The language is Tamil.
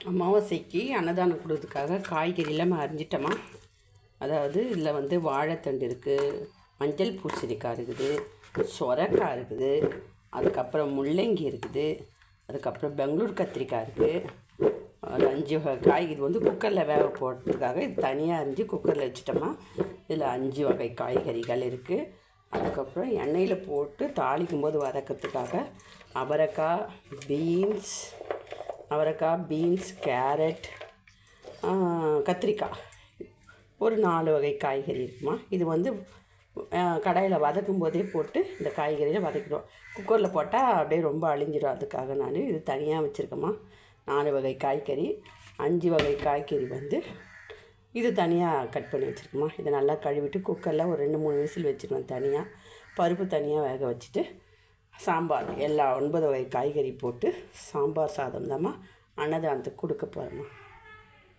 அமாவாசைக்கு அன்னதானம் கொடுக்கறதுக்காக காய்கறிலாம் அரிஞ்சிட்டோமா. அதாவது இதில் வந்து வாழைத்தண்டு இருக்குது, மஞ்சள் பூசணிக்காய் இருக்குது, சொரக்காய் இருக்குது, அதுக்கப்புறம் முள்ளங்கி இருக்குது, அதுக்கப்புறம் பெங்களூர் கத்திரிக்காய் இருக்குது. ஒரு 5 வகை காய். இது வந்து குக்கரில் வேக போடுறதுக்காக இது தனியாக அரிஞ்சு குக்கரில் வச்சுட்டோமா. இதில் 5 வகை காய்கறிகள் இருக்குது. அதுக்கப்புறம் எண்ணெயில் போட்டு தாளிக்கும் போது வதக்கிறதுக்காக அவரைக்காய், பீன்ஸ், கேரட், கத்திரிக்காய், ஒரு 4 வகை காய்கறி இருக்குமா. இது வந்து கடாயில் வதக்கும் போதே போட்டு இந்த காய்கறியில் வதக்கிடுவோம். குக்கரில் போட்டால் அப்படியே ரொம்ப அழிஞ்சிடும். அதுக்காக நான் இது தனியாக வச்சுருக்கேம்மா. 4 வகை காய்கறி, 5 வகை காய்கறி வந்து இது தனியாக கட் பண்ணி வச்சுருக்கோமா. இதை நல்லா கழுவிட்டு குக்கரில் ஒரு 2-3 விசில் வச்சுருவேன். தனியாக பருப்பு தனியாக வேக வச்சுட்டு சாம்பார் எல்லா 9 வகை காய்கறி போட்டு சாம்பார் சாதம் தான்மா அன்னதானத்துக்கு கொடுக்க போகிறோம்மா.